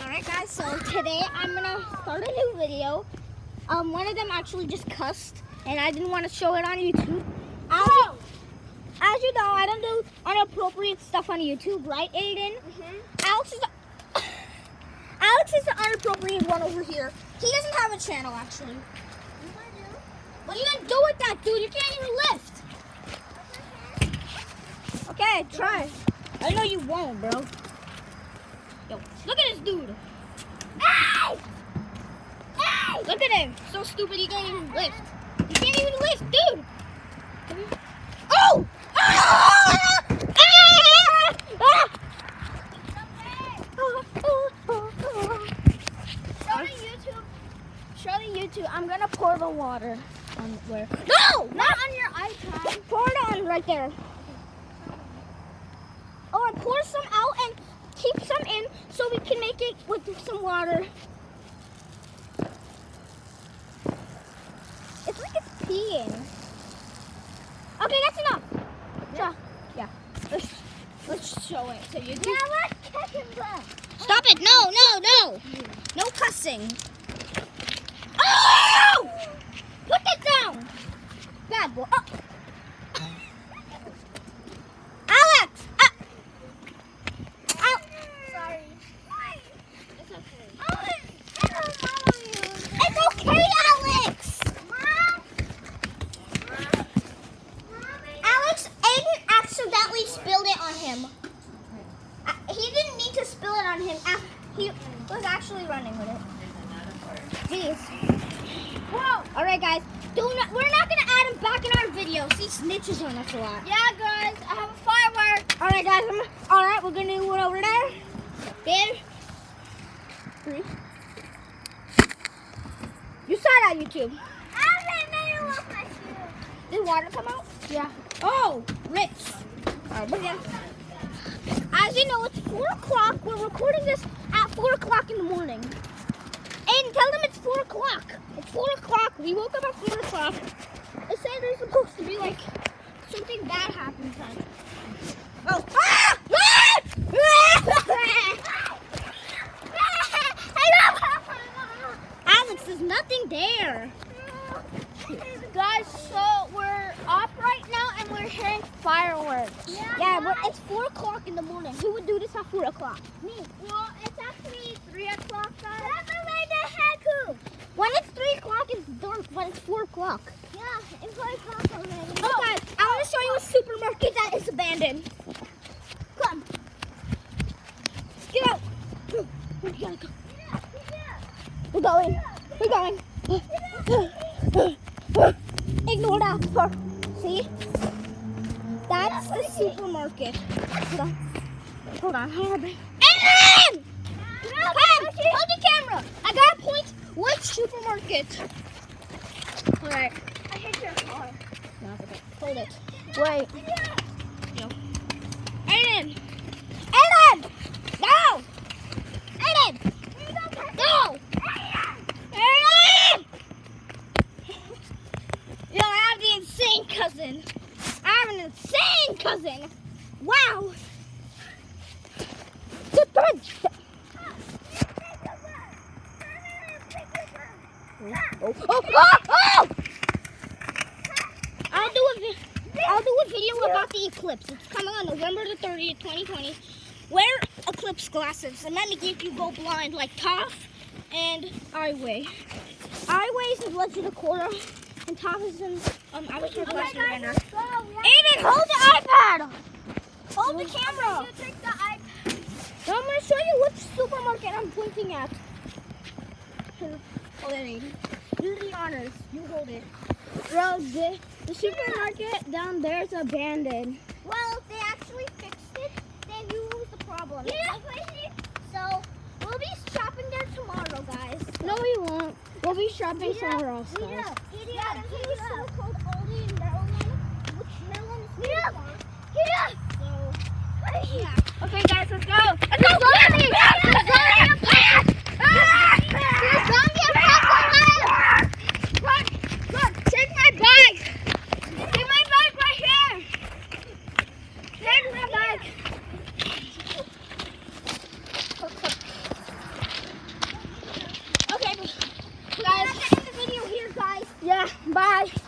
Alright guys, so today I'm gonna start a new video. One of them actually just cussed and I didn't want to show it on YouTube. As you know, I don't do inappropriate stuff on YouTube, right, Aiden? Alex is the inappropriate one over here. He doesn't have a channel actually. What are you gonna do with that, dude? You can't even lift. Okay, try. I know you won't, bro. Yo, look at this dude. Hey! Hey! Look at him. So stupid he can't even lift. He can't even lift, dude. Oh! Ah! Ah! Show the YouTube. I'm gonna pour the water on where? No! Not on your iPad. Pour it on right there. Oh, I pour some out and keep some in so we can make it with some water. It's like it's peeing. Okay, that's enough. Yeah. Let's show it to you. Yeah, let's check him out. Stop it! No! No cussing. Oh! Put that down. Bad boy. Oh. Alex! Sorry. It's okay. It's okay, Alex! Alex, Aiden accidentally spilled it on him. He didn't need to spill it on him. He was actually running with it. Jeez. Whoa! Alright, guys. We're not going to add him back in our videos. He snitches on us a lot. Yeah, guys. I have a firework. Alright, guys. Alright, we're going to do it over there. Then, 3. You saw it on YouTube. Did water come out? Yeah. Oh, rips. Alright, but yeah. As you know, it's 4 o'clock. We're recording this at 4 o'clock in the morning. And tell them it's 4 o'clock. It's 4 o'clock. We woke up at 4 o'clock. They say there's supposed to be like something bad happens. Oh. Alex, there's nothing there. Guys, so we're up right now and we're hearing fireworks. Yeah, but it's 4 o'clock in the morning. Who would do this at 4 o'clock? Me. Well, it's actually 3 o'clock, guys. When it's 3 o'clock, it's dark. When it's 4 o'clock. Yeah, it's 4 o'clock already. Oh, guys, I want to show you a supermarket that is abandoned. Come. Get out. We gotta go. We're going. Ignore that part. See? That's the supermarket. Hold on. Aiden! Hold the camera. I gotta point which supermarket. Alright. I hit your car. No, okay. Hold it. Wait. Yo. Aiden! No! Aiden! No! Aiden! Yo, I have the insane cousin. I have an insane cousin. Wow. Oh! I'll do a video about the eclipse. It's coming on November the 30th, 2020. Wear eclipse glasses and that makes you go blind like Toph and Iway. Iway's in Legend of Korra and Toph is in Avatar Last Airbender. Aiden, hold the iPad! Hold the camera! Now I'm going to show you which supermarket I'm pointing at. Hold it, Aiden. Do the honors. You hold it. Bro, the supermarket down there is abandoned. Well, if they actually fixed it, then you lose the problem. So, we'll be shopping there tomorrow, guys. No, we won't. We'll be shopping somewhere else, guys. There's so called Aldi and Melon, which Melon is yeah. Okay, guys, let's go. Let's go! Zombie! There's zombie apocalypse! Run! Take my bike! Take my bike right here! Take my bike! Yeah, bye.